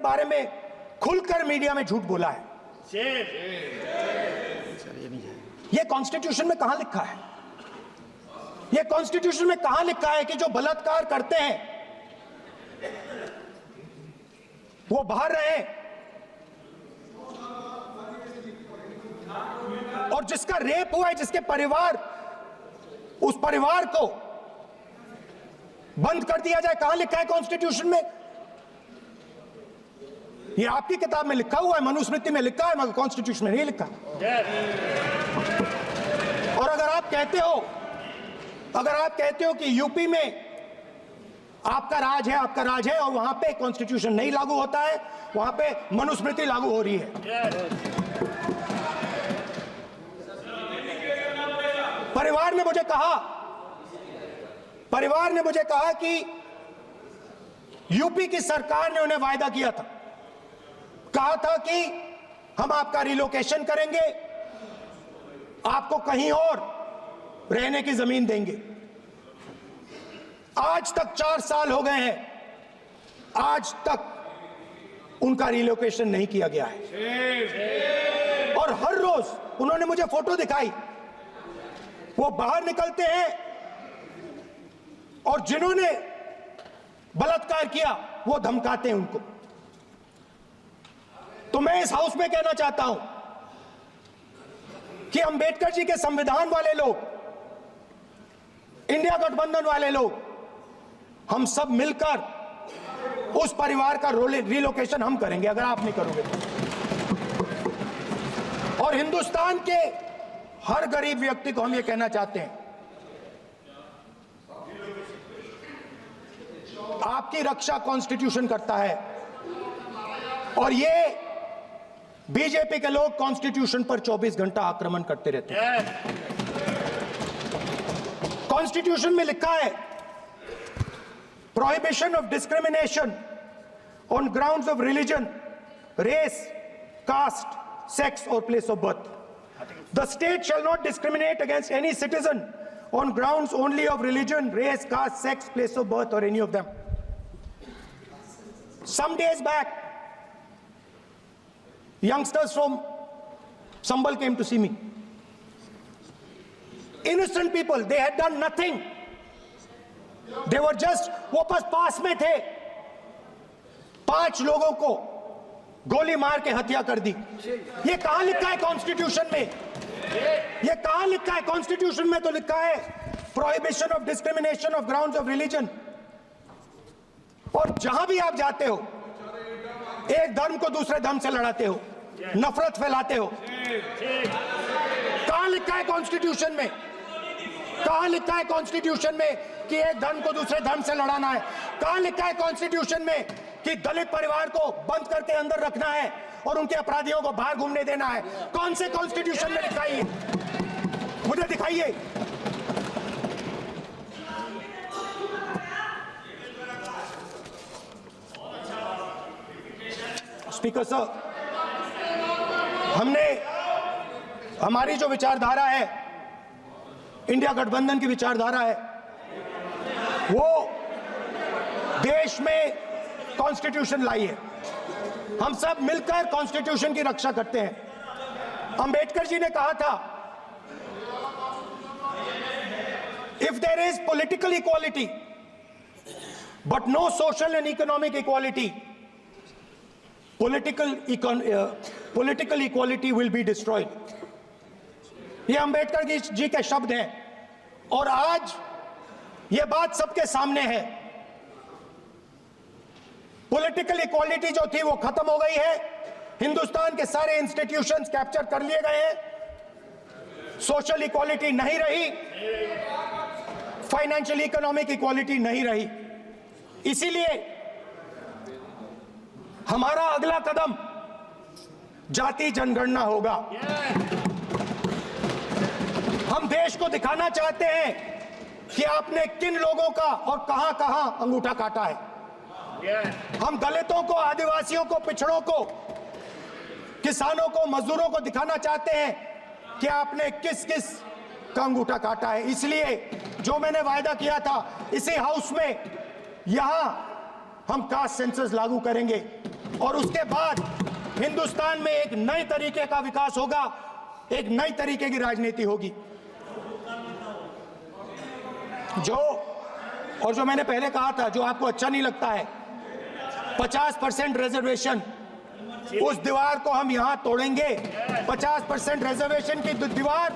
बारे में खुलकर मीडिया में झूठ बोला है। ये कॉन्स्टिट्यूशन में कहां लिखा है? ये कॉन्स्टिट्यूशन में कहां लिखा है कि जो बलात्कार करते हैं वो बाहर रहे, और जिसका रेप हुआ है, जिसके परिवार, उस परिवार को बंद कर दिया जाए? कहां लिखा है कॉन्स्टिट्यूशन में? ये आपकी किताब में लिखा हुआ है, मनुस्मृति में लिखा है, मगर कॉन्स्टिट्यूशन में नहीं लिखा। और अगर आप कहते हो कि यूपी में आपका राज है और वहां पे कॉन्स्टिट्यूशन नहीं लागू होता है, वहां पे मनुस्मृति लागू हो रही है। परिवार ने मुझे कहा कि यूपी की सरकार ने उन्हें वायदा किया था, कहा था कि हम आपका रिलोकेशन करेंगे, आपको कहीं और रहने की जमीन देंगे। आज तक 4 साल हो गए हैं, आज तक उनका रिलोकेशन नहीं किया गया है। और हर रोज उन्होंने मुझे फोटो दिखाई, वो बाहर निकलते हैं और जिन्होंने बलात्कार किया वो धमकाते हैं उनको। तो मैं इस हाउस में कहना चाहता हूं कि अंबेडकर जी के संविधान वाले लोग, इंडिया गठबंधन वाले लोग, हम सब मिलकर उस परिवार का रिलोकेशन हम करेंगे, अगर आप नहीं करोगे तो। और हिंदुस्तान के हर गरीब व्यक्ति को हम ये कहना चाहते हैं, आपकी रक्षा कॉन्स्टिट्यूशन करता है, और ये बीजेपी के लोग कॉन्स्टिट्यूशन पर 24 घंटा आक्रमण करते रहते हैं। कॉन्स्टिट्यूशन में लिखा है, prohibition of discrimination on grounds of religion, race, caste, sex और place of birth. The state shall not discriminate against any citizen on grounds only of religion, race, caste, sex, place of birth, or any of them. Some days back, youngsters from Sambal came to see me. Innocent people, they had done nothing. They were just, वो बस पास में थे, 5 लोगों को गोली मार के हत्या कर दी। ये कहां लिखा है कॉन्स्टिट्यूशन में? ये कहां लिखा है कॉन्स्टिट्यूशन में? तो लिखा है prohibition of discrimination of grounds of religion. और जहां भी आप जाते हो, एक धर्म को दूसरे धर्म से लड़ाते हो, नफरत फैलाते हो। कहां लिखा है कॉन्स्टिट्यूशन में? कहां लिखा है कॉन्स्टिट्यूशन में कि एक धर्म को दूसरे धर्म से लड़ाना है? कहां लिखा है कॉन्स्टिट्यूशन में कि दलित परिवार को बंद करके अंदर रखना है और उनके अपराधियों को बाहर घूमने देना है? कौन से कॉन्स्टिट्यूशन में लिखा है? मुझे दिखाइए। स्पीकर सर, हमारी जो विचारधारा है, इंडिया गठबंधन की विचारधारा है, वो देश में कॉन्स्टिट्यूशन लाई है। हम सब मिलकर कॉन्स्टिट्यूशन की रक्षा करते हैं। अंबेडकर जी ने कहा था, if there is political equality but no social and economic equality, political equality will be destroyed. ये अंबेडकर जी के शब्द हैं और आज ये बात सबके सामने है। पॉलिटिकल इक्वालिटी जो थी वो खत्म हो गई है। हिंदुस्तान के सारे इंस्टीट्यूशंस कैप्चर कर लिए गए हैं। सोशल इक्वालिटी नहीं रही, फाइनेंशियल इकोनॉमिक इक्वालिटी नहीं रही। इसीलिए हमारा अगला कदम जाति जनगणना होगा। हम देश को दिखाना चाहते हैं कि आपने किन लोगों का और कहां-कहां अंगूठा काटा है। हम दलितों को, आदिवासियों को, पिछड़ों को, किसानों को, मजदूरों को दिखाना चाहते हैं कि आपने किस-किस का अंगूठा काटा है। इसलिए जो मैंने वायदा किया था, इसी हाउस में यहां हम कास्ट सेंसस लागू करेंगे। और उसके बाद हिंदुस्तान में एक नए तरीके का विकास होगा, एक नई तरीके की राजनीति होगी। जो मैंने पहले कहा था, जो आपको अच्छा नहीं लगता है, 50% रिजर्वेशन, उस दीवार को हम यहां तोड़ेंगे। 50% रिजर्वेशन की दीवार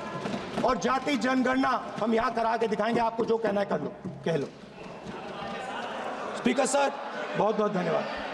और जाति जनगणना हम यहां करा के दिखाएंगे। आपको जो कहना है कर लो, कह लो। स्पीकर सर, बहुत बहुत धन्यवाद।